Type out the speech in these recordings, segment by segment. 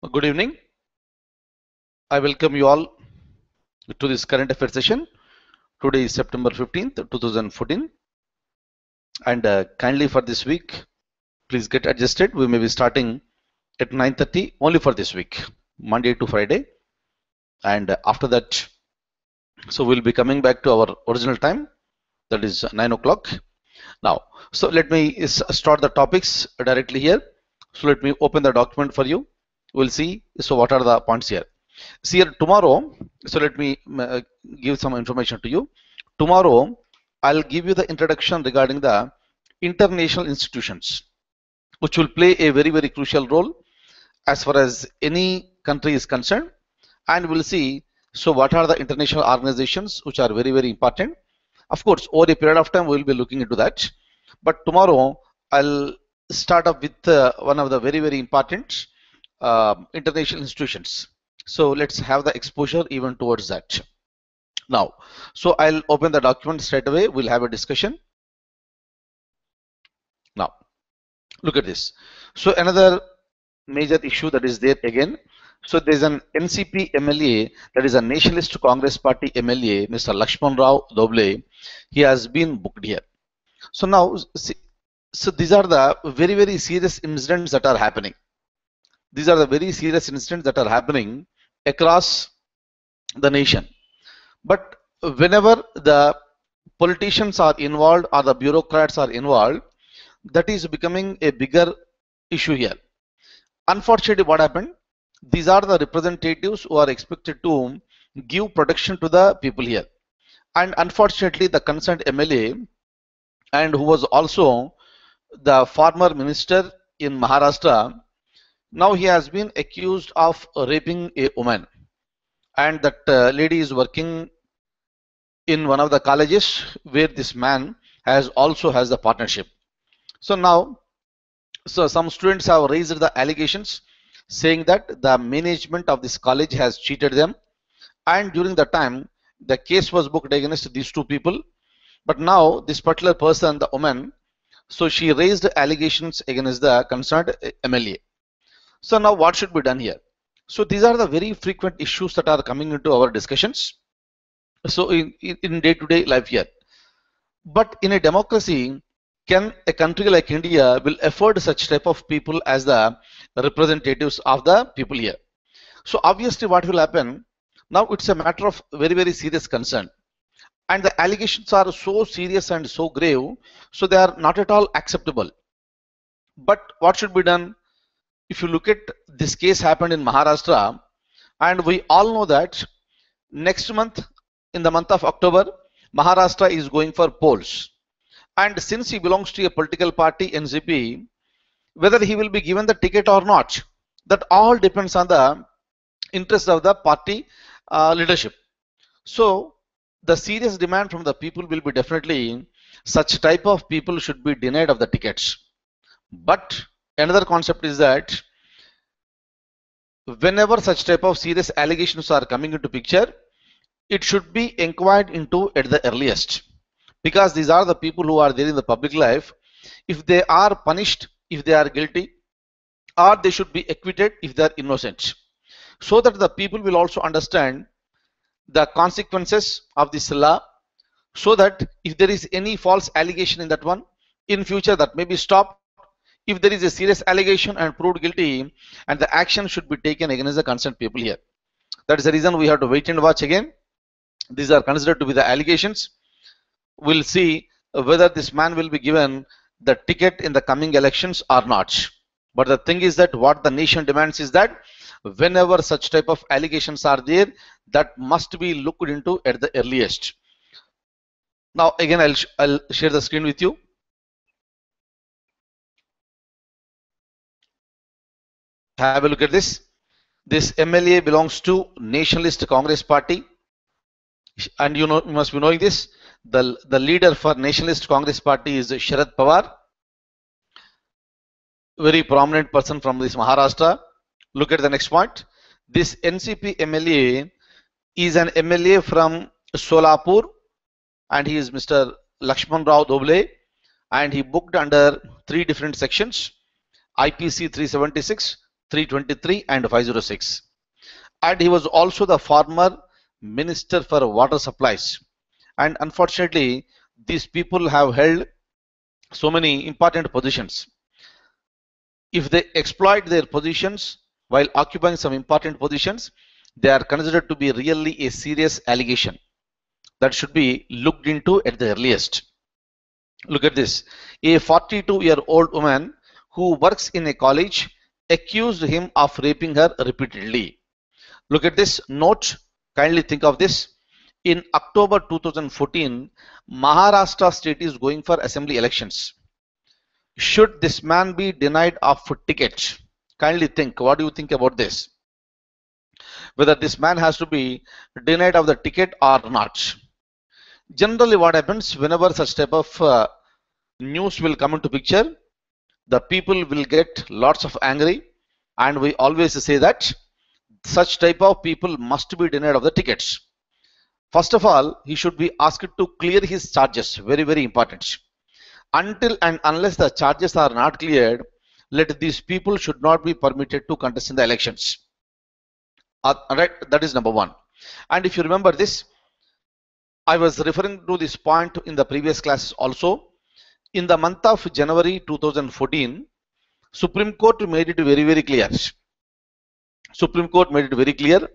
Good evening. I welcome you all to this current affairs session. Today is September 15th, 2014. And kindly for this week, please get adjusted. We may be starting at 9:30 only for this week, Monday to Friday. And after that, so we'll be coming back to our original time, that is 9 o'clock. Now, so let me start the topics directly here. So let me open the document for you. We'll see. So what are the points here? See here tomorrow. So let me give some information to you. Tomorrow, I'll give you the introduction regarding the international institutions, which will play a very crucial role as far as any country is concerned. And we'll see. So what are the international organizations which are very important? Of course, over a period of time, we'll be looking into that. But tomorrow, I'll start up with one of the very important international institutions. So let's have the exposure even towards that. Now, so I'll open the document straight away. We'll have a discussion. Now, look at this. So another major issue that is there again. So there's an NCP MLA, that is a Nationalist Congress Party MLA, Mr. Lakshman Rao Doble. He has been booked here. So now, see, so these are the very serious incidents that are happening. These are the very serious incidents that are happening across the nation. But whenever the politicians are involved or the bureaucrats are involved, that is becoming a bigger issue here. Unfortunately, what happened? These are the representatives who are expected to give protection to the people here. And unfortunately, the concerned MLA, and who was also the former minister in Maharashtra, now he has been accused of raping a woman. And that lady is working in one of the colleges where this man also has the partnership. So now, so some students have raised the allegations saying that the management of this college has cheated them, and during the time the case was booked against these two people. But now this particular person, the woman, so she raised allegations against the concerned MLA. So now what should be done here? So these are the very frequent issues that are coming into our discussions. So in day-to-day life here. But in a democracy, can a country like India will afford such type of people as the representatives of the people here? So obviously what will happen? Now it's a matter of very serious concern. And the allegations are so serious and so grave, so they are not at all acceptable. But what should be done? If you look at this case happened in Maharashtra, and we all know that next month, in the month of October, Maharashtra is going for polls. And since he belongs to a political party, NCP, whether he will be given the ticket or not, that all depends on the interest of the party leadership. So the serious demand from the people will be definitely such type of people should be denied of the tickets. But another concept is that whenever such type of serious allegations are coming into picture, it should be inquired into at the earliest, because these are the people who are there in the public life. If they are punished, if they are guilty, or they should be acquitted if they are innocent, so that the people will also understand the consequences of this law, so that if there is any false allegation in that one, in future that may be stopped. If there is a serious allegation and proved guilty, and the action should be taken against the concerned people here. That is the reason we have to wait and watch again. These are considered to be the allegations. We'll see whether this man will be given the ticket in the coming elections or not. But the thing is that what the nation demands is that whenever such type of allegations are there, that must be looked into at the earliest. Now again, I'll share the screen with you. Have a look at this. This MLA belongs to Nationalist Congress Party, and you must be knowing this. The leader for Nationalist Congress Party is Sharad Pawar, very prominent person from this Maharashtra. Look at the next point. This NCP MLA is an MLA from Solapur, and he is Mr. Lakshman Rao Doble, and he booked under 3 different sections: IPC 376, 323 and 506. And he was also the former Minister for Water Supplies. And unfortunately, these people have held so many important positions. If they exploit their positions while occupying some important positions, they are considered to be really a serious allegation that should be looked into at the earliest. Look at this. A 42-year-old woman who works in a college accused him of raping her repeatedly. Look at this note. Kindly think of this. In October 2014, Maharashtra state is going for assembly elections. Should this man be denied of ticket? Kindly think. What do you think about this? Whether this man has to be denied of the ticket or not. Generally, what happens whenever such type of news will come into picture, the people will get lots of angry, and we always say that such type of people must be denied of the tickets. First of all, he should be asked to clear his charges. Very, very important. Until and unless the charges are not cleared, let these people should not be permitted to contest in the elections. Right, that is number one. And if you remember this, I was referring to this point in the previous classes also. In the month of January 2014, Supreme Court made it very, very clear. Supreme Court made it very clear.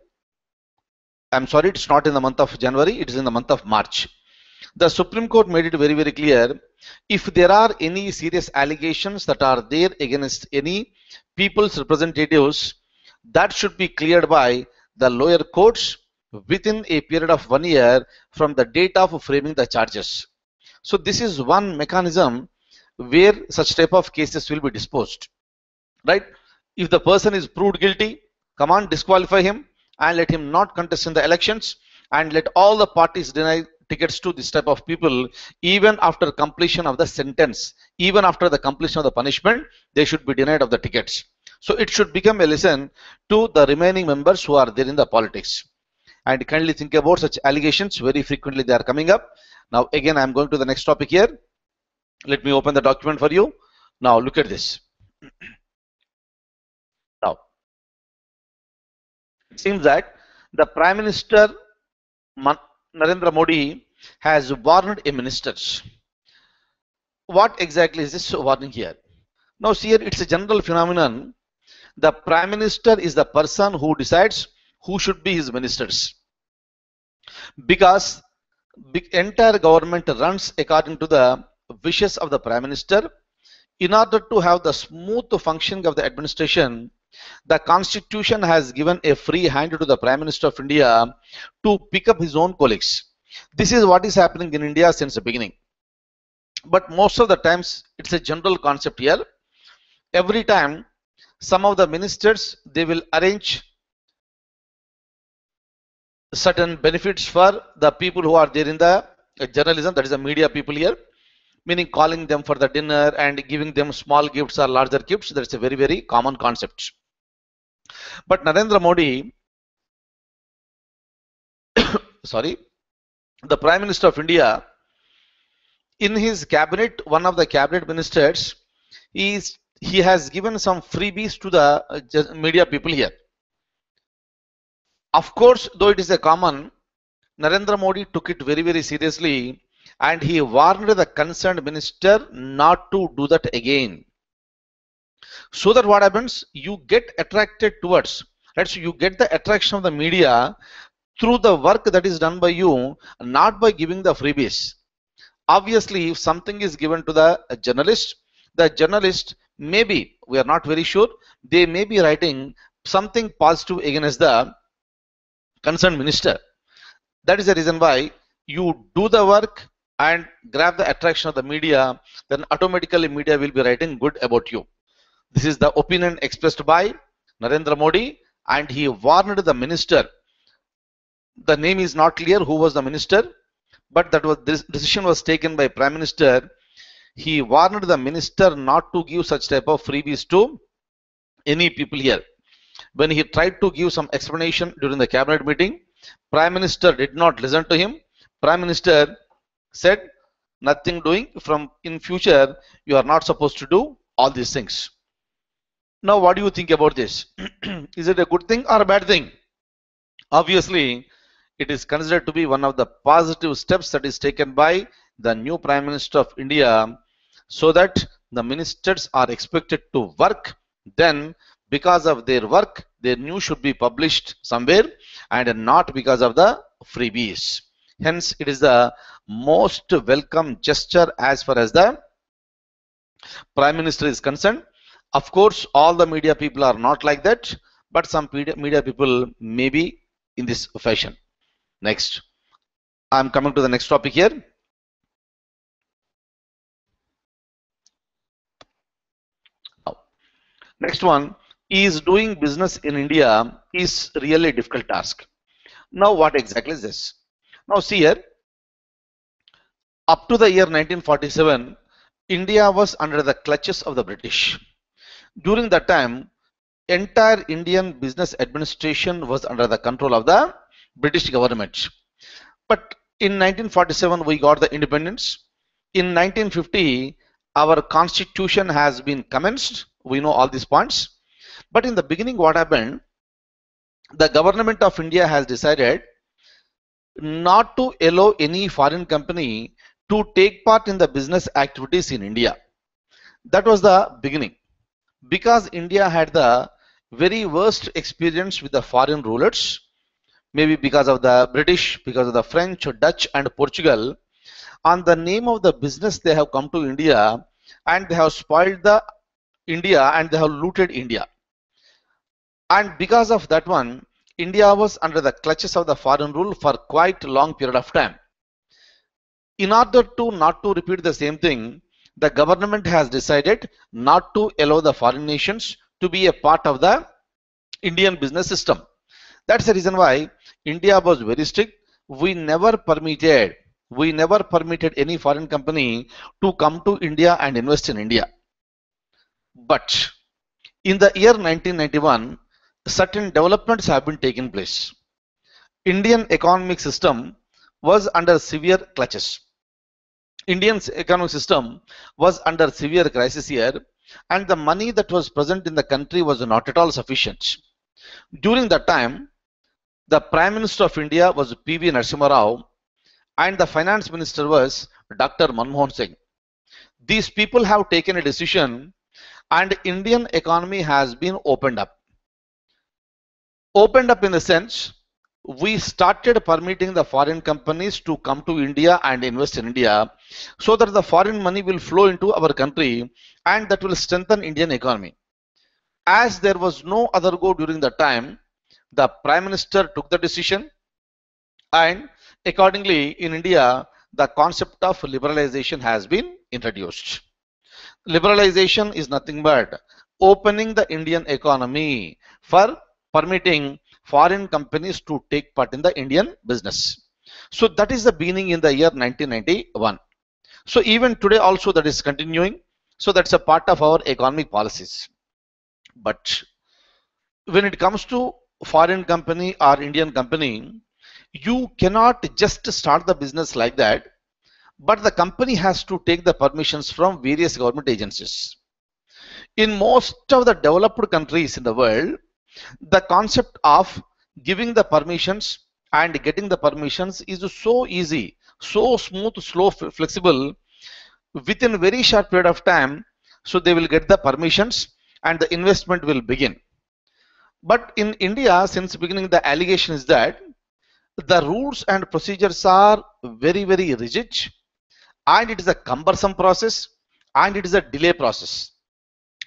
I'm sorry, it's not in the month of January, it is in the month of March. The Supreme Court made it very, very clear. If there are any serious allegations that are there against any people's representatives, that should be cleared by the lower courts within a period of 1 year from the date of framing the charges. So this is one mechanism where such type of cases will be disposed, right? If the person is proved guilty, come on, disqualify him and let him not contest in the elections, and let all the parties deny tickets to this type of people. Even after completion of the sentence, even after the completion of the punishment, they should be denied of the tickets. So it should become a lesson to the remaining members who are there in the politics. And kindly think about such allegations. Very frequently they are coming up. Now again, I'm going to the next topic here. Let me open the document for you. Now look at this. Now, it seems that the Prime Minister Narendra Modi has warned a minister. What exactly is this warning here? Now see here, it's a general phenomenon. The Prime Minister is the person who decides who should be his ministers, because the entire government runs according to the wishes of the Prime Minister. In order to have the smooth functioning of the administration, the Constitution has given a free hand to the Prime Minister of India to pick up his own colleagues. This is what is happening in India since the beginning. But most of the times, it's a general concept here. Every time, some of the ministers, they will arrange certain benefits for the people who are there in the journalism, that is the media people here, meaning calling them for the dinner and giving them small gifts or larger gifts. That's a very, very common concept. But Narendra Modi, sorry, the Prime Minister of India, in his cabinet, one of the cabinet ministers, he has given some freebies to the media people here. Of course, though it is a common, Narendra Modi took it very, very seriously, and he warned the concerned minister not to do that again. So that what happens, you get attracted towards, right? So you get the attraction of the media through the work that is done by you, not by giving the freebies. Obviously, if something is given to the journalist maybe, we are not very sure, they may be writing something positive against the concerned minister. That is the reason why you do the work and grab the attraction of the media, then automatically media will be writing good about you. This is the opinion expressed by Narendra Modi, and he warned the minister. The name is not clear who was the minister, but this decision was taken by Prime Minister. He warned the minister not to give such type of freebies to any people here. When he tried to give some explanation during the cabinet meeting, Prime Minister did not listen to him. Prime Minister said, nothing doing, from in future you are not supposed to do all these things. Now, what do you think about this? Is it a good thing or a bad thing? Obviously, it is considered to be one of the positive steps that is taken by the new Prime Minister of India, so that the ministers are expected to work. Then, because of their work, their news should be published somewhere and not because of the freebies. Hence, it is the most welcome gesture as far as the Prime Minister is concerned. Of course, all the media people are not like that, but some media people may be in this fashion. Next, I'm coming to the next topic here. Next one is doing business in India is really a difficult task. Now, what exactly is this? Now, see here, up to the year 1947, India was under the clutches of the British. During that time, entire Indian business administration was under the control of the British government. But in 1947, we got the independence. In 1950, our constitution has been commenced. We know all these points. But in the beginning, what happened? The government of India has decided not to allow any foreign company to take part in the business activities in India. That was the beginning. Because India had the very worst experience with the foreign rulers, maybe because of the British, because of the French, Dutch and Portugal, on the name of the business they have come to India and they have spoiled the India and they have looted India. And because of that one, India was under the clutches of the foreign rule for quite a long period of time. In order to not to repeat the same thing, the government has decided not to allow the foreign nations to be a part of the Indian business system. That's the reason why India was very strict. We never permitted any foreign company to come to India and invest in India. But in the year 1991, certain developments have been taken place. Indian economic system was under severe clutches. Indian's economic system was under severe crisis here, and the money that was present in the country was not at all sufficient. During that time, the Prime Minister of India was P.V. Narasimha Rao, and the Finance Minister was Dr. Manmohan Singh. These people have taken a decision, and Indian economy has been opened up. Opened up in the sense, we started permitting the foreign companies to come to India and invest in India, so that the foreign money will flow into our country and that will strengthen Indian economy. As there was no other go during that time, the Prime Minister took the decision, and accordingly in India the concept of liberalization has been introduced. Liberalization is nothing but opening the Indian economy for permitting foreign companies to take part in the Indian business. So that is the beginning in the year 1991. So even today also that is continuing. So that's a part of our economic policies. But when it comes to foreign company or Indian company, you cannot just start the business like that, but the company has to take the permissions from various government agencies. In most of the developed countries in the world, the concept of giving the permissions and getting the permissions is so easy, so smooth, slow, flexible. Within a very short period of time, so they will get the permissions and the investment will begin. But in India, since beginning, the allegation is that the rules and procedures are very, very rigid, and it is a cumbersome process, and it is a delay process.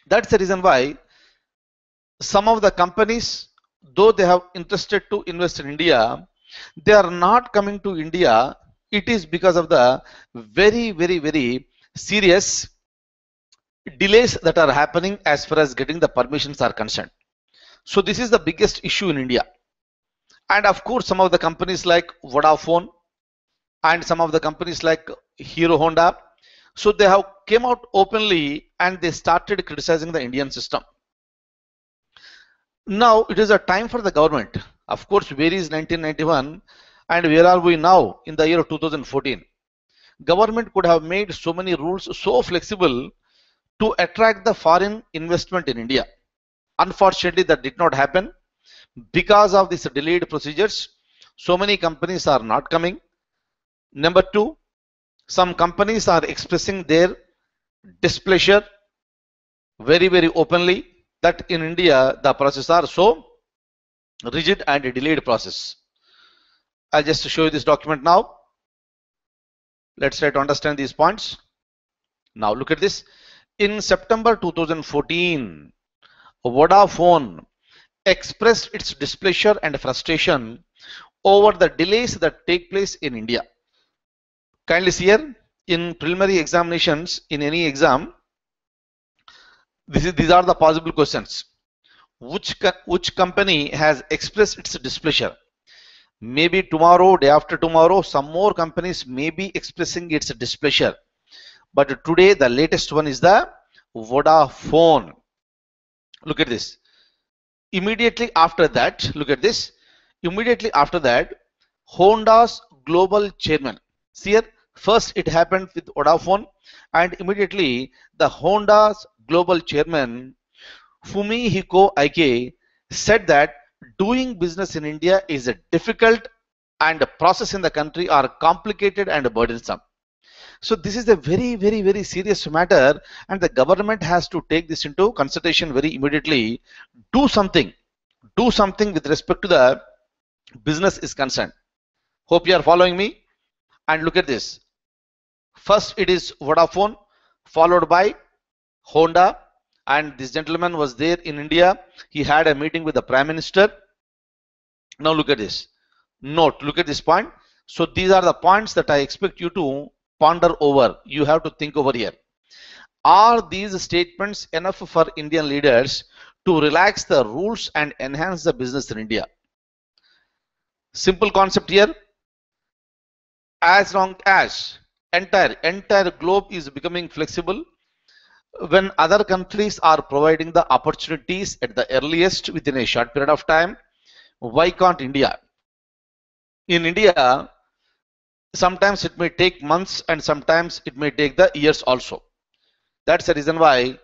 That's the reason why some of the companies, though they have interested to invest in India, they are not coming to India. It is because of the very, very, very serious delays that are happening as far as getting the permissions are concerned. So this is the biggest issue in India. And of course, some of the companies like Vodafone and some of the companies like Hero Honda, so they have came out openly and they started criticizing the Indian system. Now it is a time for the government. Of course, where is 1991 and where are we now in the year 2014? Government could have made so many rules so flexible to attract the foreign investment in India. Unfortunately, that did not happen. Because of these delayed procedures, so many companies are not coming. Number two, some companies are expressing their displeasure very, very openly that in India, the processes are so rigid and a delayed process. I'll just show you this document now. Let's try to understand these points. Now look at this. In September 2014, Vodafone expressed its displeasure and frustration over the delays that take place in India. Kindly see here, in preliminary examinations, in any exam, these are the possible questions. Which company has expressed its displeasure? Maybe tomorrow, day after tomorrow, some more companies may be expressing its displeasure. But today, the latest one is the Vodafone. Look at this. Immediately after that, look at this. Immediately after that, Honda's global chairman. See here, first it happened with Vodafone, and immediately the Honda's global chairman, Fumihiko Aike, said that doing business in India is a difficult and the process in the country are complicated and burdensome. So this is a very, very, very serious matter, and the government has to take this into consideration very immediately. Do something with respect to the business is concerned. Hope you are following me. And look at this. First it is Vodafone, followed by Honda, and this gentleman was there in India. He had a meeting with the Prime Minister. Now look at this. Note, look at this point. So these are the points that I expect you to ponder over. You have to think over here. Are these statements enough for Indian leaders to relax the rules and enhance the business in India? Simple concept here. As long as entire globe is becoming flexible, when other countries are providing the opportunities at the earliest within a short period of time, why can't India? In India, sometimes it may take months and sometimes it may take the years also. That's the reason why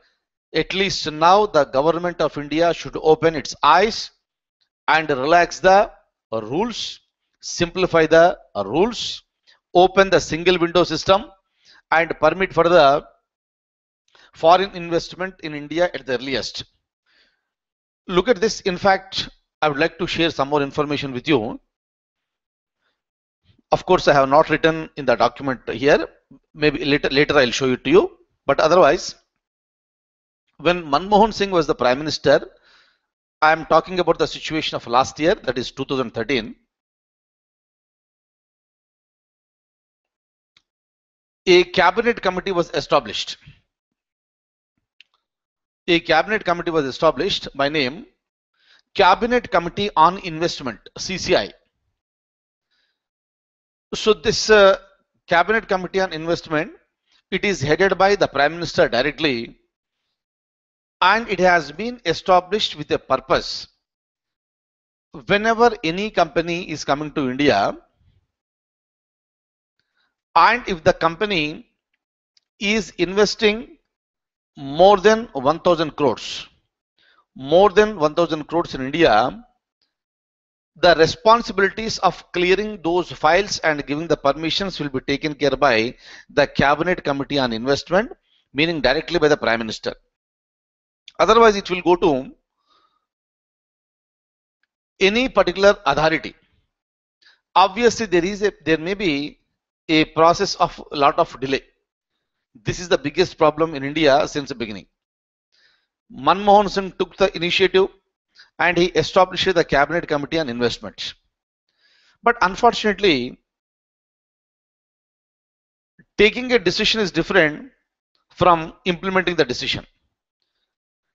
at least now the government of India should open its eyes and relax the rules, simplify the rules, open the single window system and permit for the foreign investment in India at the earliest. Look at this. In fact, I would like to share some more information with you. Of course, I have not written in the document here. Maybe later I'll show it to you. But otherwise, when Manmohan Singh was the Prime Minister, I am talking about the situation of last year, that is 2013. A cabinet committee was established. A cabinet committee was established by name Cabinet Committee on Investment, CCI. So this Cabinet Committee on Investment, it is headed by the Prime Minister directly, and it has been established with a purpose. Whenever any company is coming to India, and if the company is investing more than 1000 crores, in India, the responsibilities of clearing those files and giving the permissions will be taken care by the Cabinet Committee on Investment, meaning directly by the Prime Minister. Otherwise, it will go to any particular authority. Obviously, there may be a process of a lot of delay. This is the biggest problem in India since the beginning. Manmohan Singh took the initiative and he established the Cabinet Committee on Investment. But unfortunately, taking a decision is different from implementing the decision.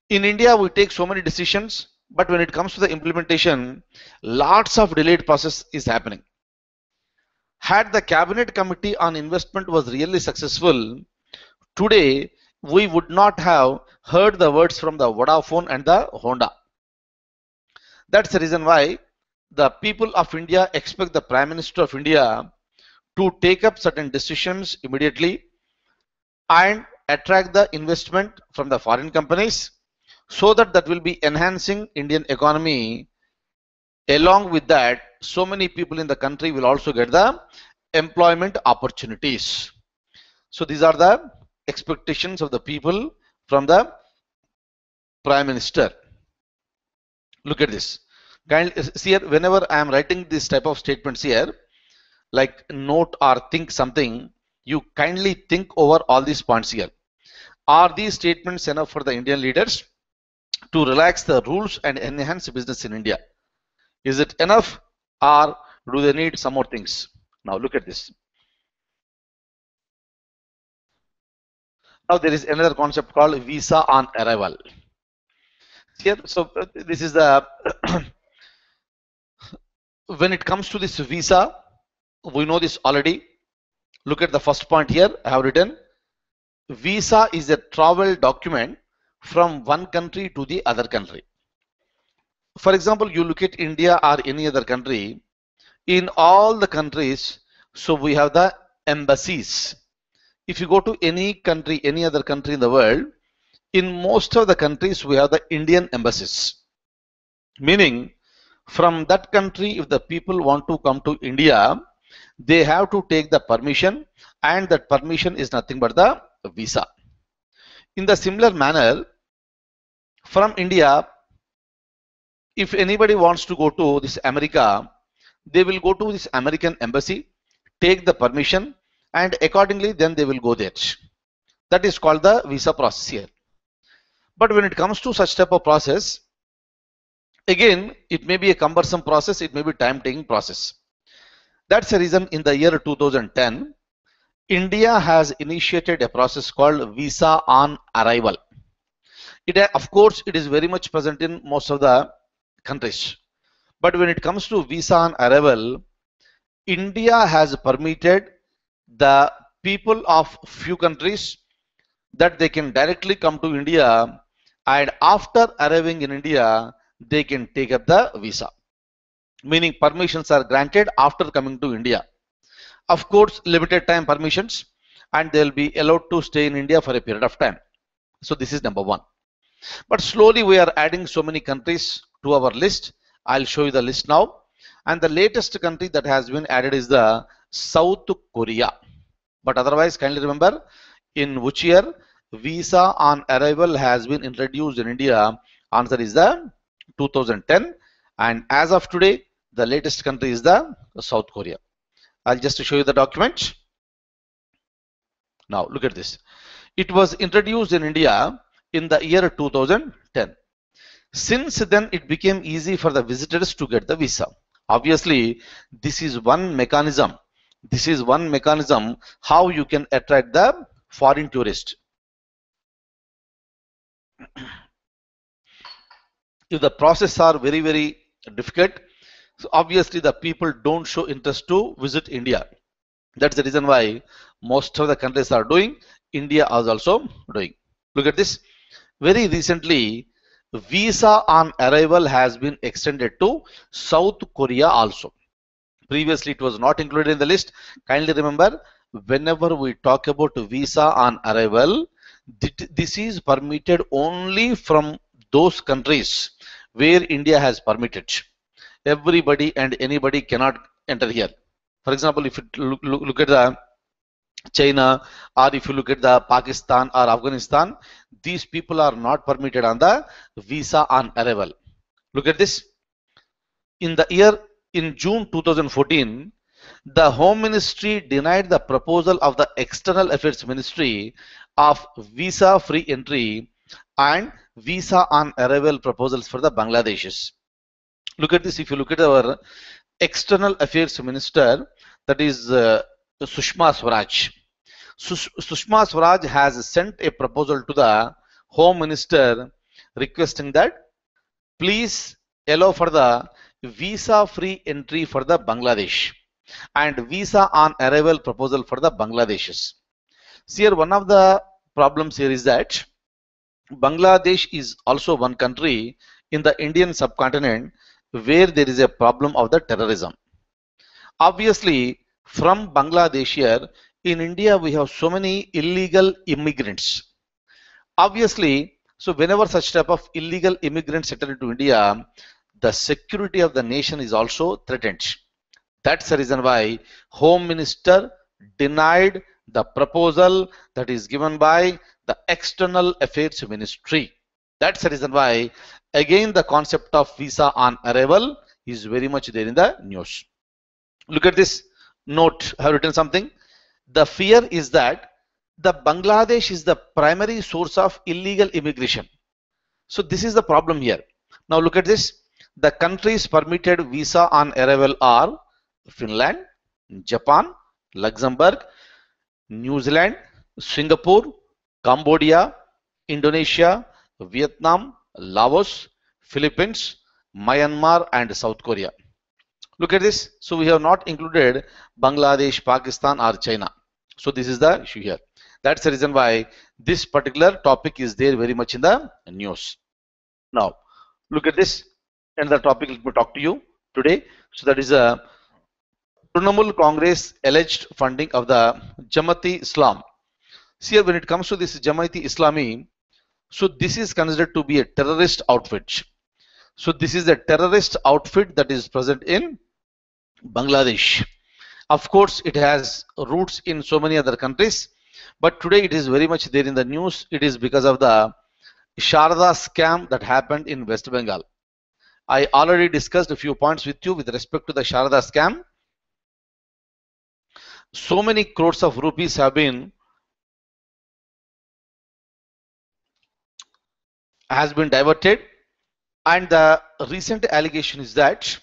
In India, we take so many decisions, but when it comes to the implementation, lots of delayed process is happening. Had the Cabinet Committee on Investment was really successful, today we would not have heard the words from the Vodafone and the Honda. That's the reason why the people of India expect the Prime Minister of India to take up certain decisions immediately and attract the investment from the foreign companies, so that will be enhancing Indian economy. Along with that, so many people in the country will also get the employment opportunities. So these are the expectations of the people from the Prime Minister. Look at this. See here, whenever I am writing this type of statements here, like note or think something, you kindly think over all these points here. Are these statements enough for the Indian leaders to relax the rules and enhance business in India? Is it enough, or do they need some more things? Now look at this. Now there is another concept called visa on arrival. Here, so this is the when it comes to this visa, we know this already. Look at the first point here. I have written visa is a travel document from one country to the other country. For example, you look at India or any other country. In all the countries, so we have the embassies. If you go to any country, any other country in the world, in most of the countries we have the Indian embassies. Meaning, from that country, if the people want to come to India, they have to take the permission, and that permission is nothing but the visa. In the similar manner, from India, if anybody wants to go to this America, they will go to this American embassy, take the permission, and accordingly then they will go there. That is called the visa process here. But when it comes to such type of process, again, it may be a cumbersome process, it may be time-taking process. That's the reason in the year 2010, India has initiated a process called visa on arrival. Of course, it is very much present in most of the countries. But when it comes to visa on arrival, India has permitted the people of few countries that they can directly come to India, and after arriving in India, they can take up the visa. Meaning permissions are granted after coming to India. Of course, limited time permissions, and they will be allowed to stay in India for a period of time. So this is number one. But slowly we are adding so many countries to our list. I'll show you the list now. And the latest country that has been added is the South Korea. But otherwise, kindly remember, in which year visa on arrival has been introduced in India? Answer is the 2010. And as of today, the latest country is the South Korea. I'll just show you the document. Now look at this. It was introduced in India in the year 2010. Since then, it became easy for the visitors to get the visa. Obviously, this is one mechanism. This is one mechanism how you can attract the foreign tourist. If the process are very, very difficult, so obviously the people don't show interest to visit India. That's the reason why most of the countries are doing. India is also doing. Look at this. Very recently, visa on arrival has been extended to South Korea also. Previously, it was not included in the list. Kindly remember, whenever we talk about visa on arrival, this is permitted only from those countries where India has permitted. Everybody and anybody cannot enter here. For example, if you look at the China, or if you look at the Pakistan or Afghanistan, these people are not permitted on the visa on arrival. Look at this. In June 2014, the Home Ministry denied the proposal of the External Affairs Ministry of visa-free entry and visa on arrival proposals for the Bangladeshis. Look at this. If you look at our External Affairs Minister, that is Sushma Swaraj. Sushma Swaraj has sent a proposal to the Home Minister requesting that please allow for the visa-free entry for the Bangladesh and visa on arrival proposal for the Bangladeshis. See here, one of the problems here is that Bangladesh is also one country in the Indian subcontinent where there is a problem of the terrorism. Obviously, from Bangladesh here, in India we have so many illegal immigrants. Obviously, So whenever such type of illegal immigrants settle into India, the security of the nation is also threatened. That's the reason why Home Minister denied the proposal that is given by the External Affairs Ministry. That's the reason why again the concept of visa on arrival is very much there in the news. Look at this note. I have written something. The fear is that the Bangladesh is the primary source of illegal immigration. So this is the problem here. Now look at this. The countries permitted visa on arrival are Finland, Japan, Luxembourg, New Zealand, Singapore, Cambodia, Indonesia, Vietnam, Laos, Philippines, Myanmar and South Korea. Look at this. So we have not included Bangladesh, Pakistan or China. So this is the issue here. That's the reason why this particular topic is there very much in the news. Now look at this. Another topic let me talk to you today. So that is a Trinamool Congress alleged funding of the Jamaat-e Islam. See, when it comes to this Jamaat-e Islami, so this is considered to be a terrorist outfit. So this is a terrorist outfit that is present in Bangladesh. Of course, it has roots in so many other countries, but today it is very much there in the news. It is because of the Sharda scam that happened in West Bengal. I already discussed a few points with you with respect to the Sharda scam. So many crores of rupees has been diverted, and the recent allegation is that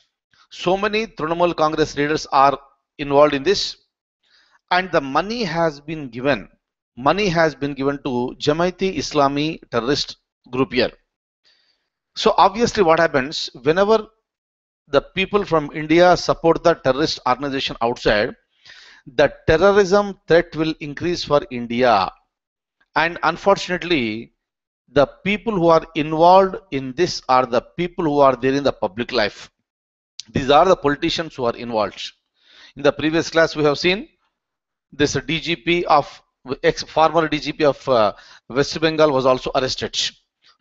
so many Trinamool Congress leaders are involved in this, and the money has been given to Jamaat-e Islami terrorist group here. So obviously what happens whenever the people from India support the terrorist organization outside, the terrorism threat will increase for India, and unfortunately the people who are involved in this are the people who are there in the public life. These are the politicians who are involved. In the previous class we have seen this DGP of former DGP of West Bengal was also arrested.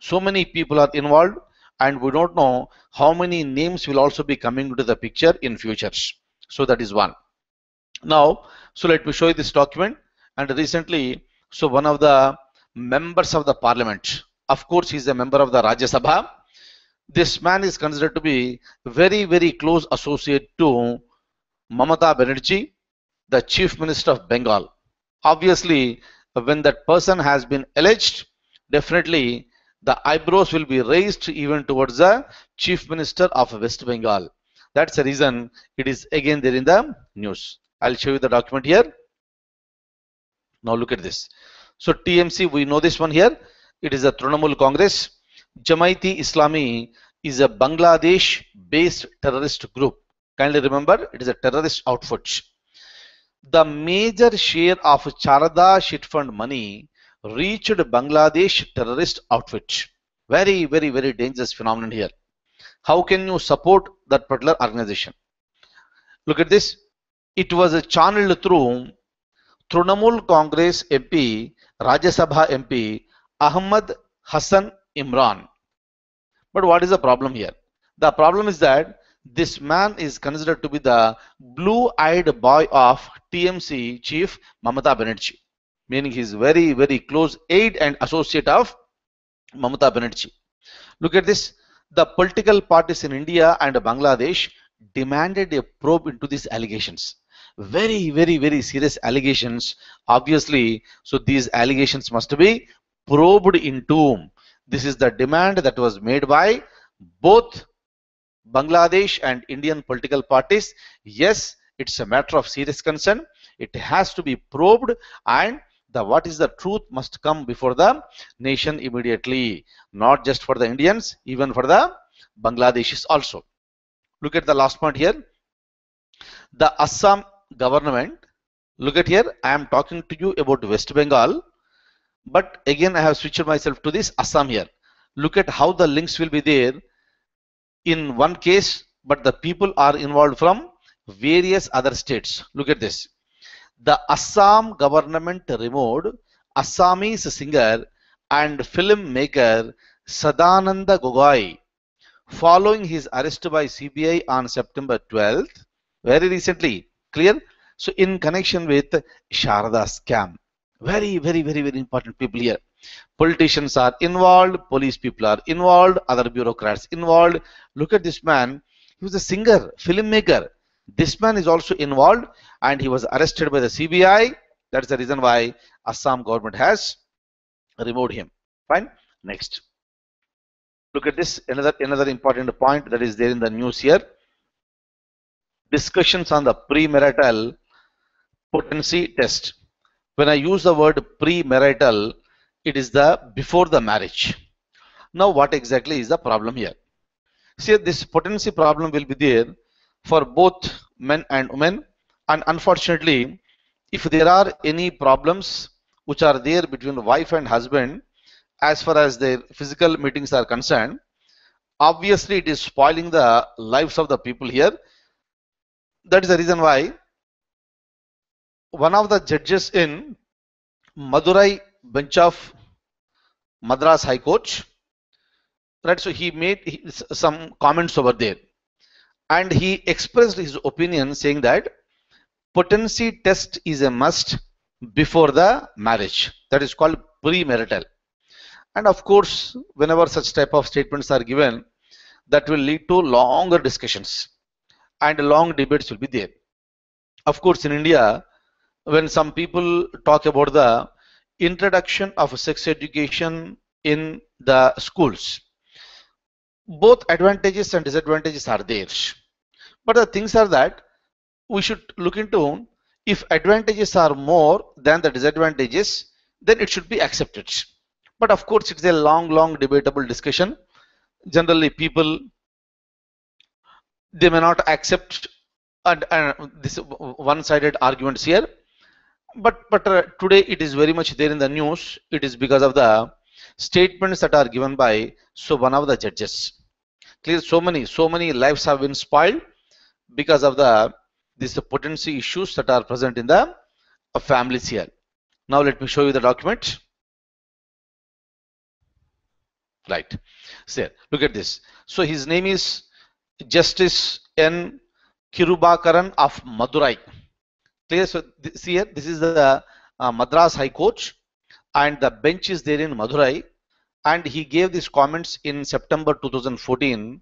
So many people are involved, and we don't know how many names will also be coming into the picture in future. So that is one. Now, so let me show you this document. And recently, so one of the members of the parliament, of course he is a member of the Rajya Sabha. This man is considered to be very, very close associate to Mamata Banerjee, the Chief Minister of Bengal. Obviously, when that person has been alleged, definitely the eyebrows will be raised even towards the Chief Minister of West Bengal. That's the reason it is again there in the news. I'll show you the document here. Now look at this. So TMC, we know this one here. It is a Trinamool Congress. Jamaat-e Islami is a Bangladesh-based terrorist group. Kindly remember, it is a terrorist outfit. The major share of Sharda Chit Fund money reached Bangladesh terrorist outfit. Very, very, very dangerous phenomenon here. How can you support that particular organization? Look at this. It was channeled through Trinamool Congress MP, Rajya Sabha MP, Ahmad Hassan Imran. But what is the problem here? The problem is that this man is considered to be the blue-eyed boy of TMC chief Mamata Banerjee, meaning he is very, very close aide and associate of Mamata Banerjee. Look at this. The political parties in India and Bangladesh demanded a probe into these allegations. Very, very, very serious allegations. Obviously, so these allegations must be probed into. This is the demand that was made by both Bangladesh and Indian political parties. Yes, it's a matter of serious concern. It has to be probed, and what is the truth must come before the nation immediately, not just for the Indians, even for the Bangladeshis also. Look at the last point here. The Assam government, look at here, I am talking to you about West Bengal, but again I have switched myself to this Assam here. Look at how the links will be there in one case, but the people are involved from various other states. Look at this. The Assam government removed Assamese singer and filmmaker Sadananda Gogoi following his arrest by CBI on September 12th, very recently, clear? So in connection with Sharda scam, very important people here. Politicians are involved, police people are involved, other bureaucrats involved. Look at this man. He was a singer, filmmaker. This man is also involved and he was arrested by the CBI. That's the reason why Assam government has removed him. Fine. Next. Look at this. Another important point that is there in the news here. Discussions on the premarital potency test. When I use the word premarital, it is the before the marriage. Now, what exactly is the problem here? See, this potency problem will be there for both men and women, and unfortunately, if there are any problems which are there between wife and husband, as far as their physical meetings are concerned, obviously it is spoiling the lives of the people here. That is the reason why one of the judges in Madurai bench of Madras High Court, right? So he made some comments over there, and he expressed his opinion saying that potency test is a must before the marriage. That is called premarital. And of course, whenever such type of statements are given, that will lead to longer discussions and long debates will be there. Of course, in India, when some people talk about the introduction of sex education in the schools, both advantages and disadvantages are there. But the things are that we should look into, if advantages are more than the disadvantages, then it should be accepted. But of course, it's a long debatable discussion. Generally, people, they may not accept and this one-sided arguments here. But today it is very much there in the news. It is because of the statements that are given by one of the judges. Clear, so many lives have been spoiled because of these potency issues that are present in the families here. Now let me show you the document. Right. So look at this. So his name is Justice N. Kirubakaran of Madurai. Clear. So see here, this is the Madras High Court, and the bench is there in Madurai, and he gave these comments in September 2014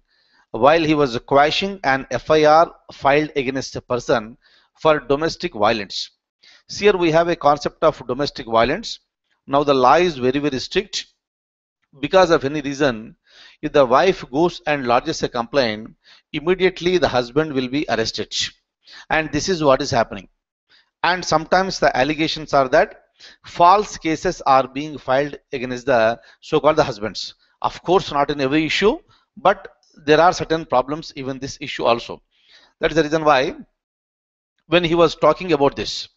while he was quashing an FIR filed against a person for domestic violence. See here we have a concept of domestic violence. Now the law is very strict. Because of any reason, if the wife goes and lodges a complaint, immediately the husband will be arrested. And this is what is happening. And sometimes the allegations are that false cases are being filed against the so-called the husbands. Of course, not in every issue, but there are certain problems even this issue also. That is the reason why when he was talking about this,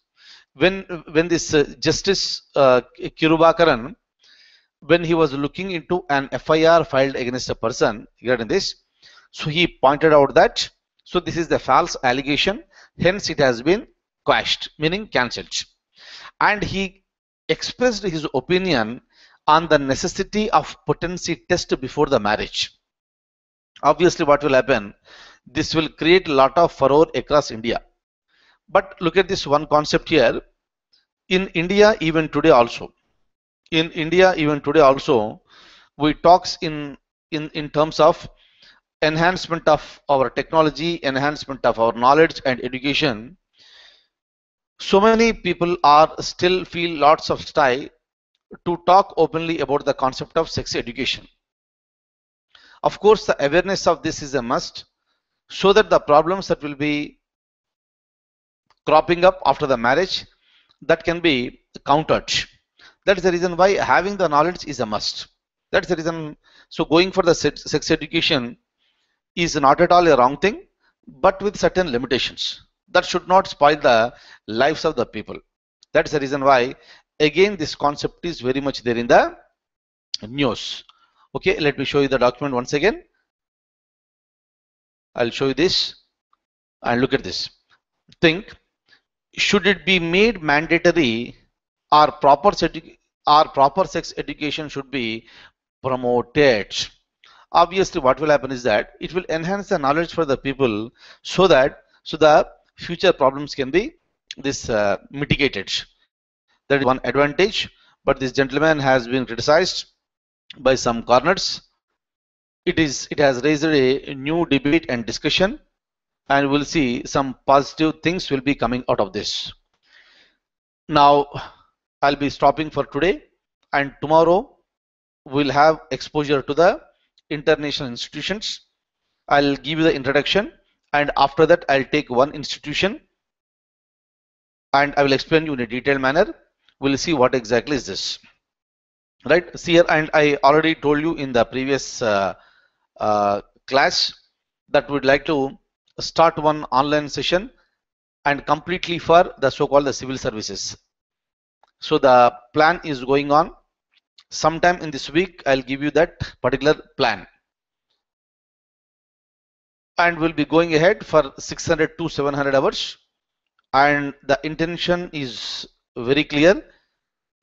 when this Justice Kirubakaran, when he was looking into an FIR filed against a person regarding this, so he pointed out that so this is the false allegation, hence it has been quashed, meaning cancelled. And he expressed his opinion on the necessity of potency test before the marriage. Obviously, what will happen? This will create a lot of furore across India. But look at this one concept here. In India, even today also, we talks in terms of enhancement of our technology, enhancement of our knowledge and education. So many people are still feel lots of shy to talk openly about the concept of sex education. Of course, the awareness of this is a must, so that the problems that will be cropping up after the marriage, that can be countered. That is the reason why having the knowledge is a must. That's the reason. So going for the sex education is not at all a wrong thing, but with certain limitations. That should not spoil the lives of the people. That's the reason why, again, this concept is very much there in the news. Okay, let me show you the document once again. I'll show you this and look at this. Think, should it be made mandatory or or proper sex education should be promoted. Obviously, what will happen is that it will enhance the knowledge for the people so that the future problems can be mitigated. That is one advantage. But this gentleman has been criticized by some corners. It has raised a new debate and discussion, and we'll see some positive things will be coming out of this. Now, I'll be stopping for today, and tomorrow we'll have exposure to the international institutions. I'll give you the introduction, and after that I'll take one institution and I will explain you in a detailed manner. We'll see what exactly is this. Right, see here, and I already told you in the previous class that we'd like to start one online session and completely for the so-called the civil services. So the plan is going on. Sometime in this week I'll give you that particular plan, and we'll be going ahead for 600 to 700 hours, and the intention is very clear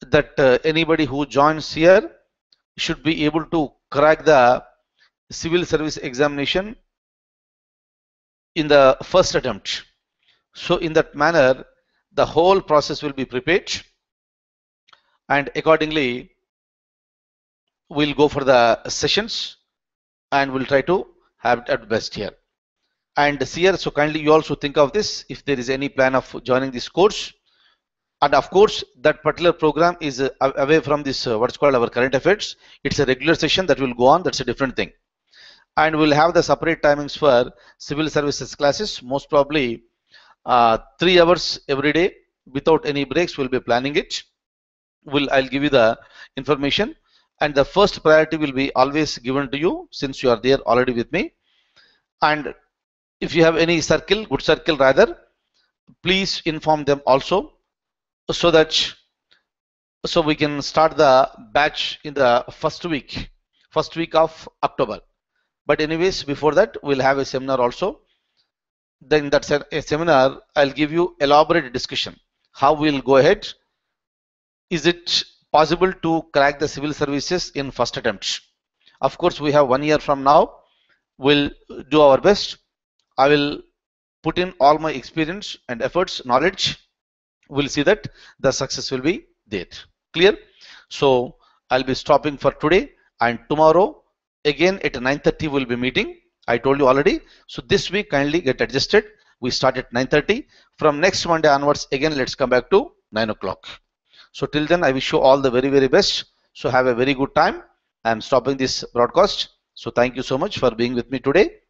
that anybody who joins here should be able to crack the civil service examination in the first attempt. So in that manner the whole process will be prepared, and accordingly we'll go for the sessions and we'll try to have it at best here. And here, so kindly you also think of this if there is any plan of joining this course. And of course that particular program is away from this what's called our current affairs. It's a regular session that will go on. That's a different thing. And we'll have the separate timings for civil services classes, most probably 3 hours every day without any breaks. We'll be planning it. I'll give you the information, and the first priority will be always given to you since you are there already with me. And if you have any circle, good circle rather, please inform them also, so we can start the batch in the first week of October. But anyways, before that we'll have a seminar also. Then that's a seminar I'll give you elaborate discussion how we'll go ahead. Is it possible to crack the civil services in first attempt? Of course, we have 1 year from now. We'll do our best. I will put in all my experience and efforts, knowledge. We'll see that the success will be there. Clear? So I'll be stopping for today, and tomorrow again at 9:30 we'll be meeting. I told you already. So this week kindly get adjusted. We start at 9:30. From next Monday onwards, again let's come back to 9 o'clock. So till then, I wish you all the very, very best. So have a very good time. I am stopping this broadcast. So thank you so much for being with me today.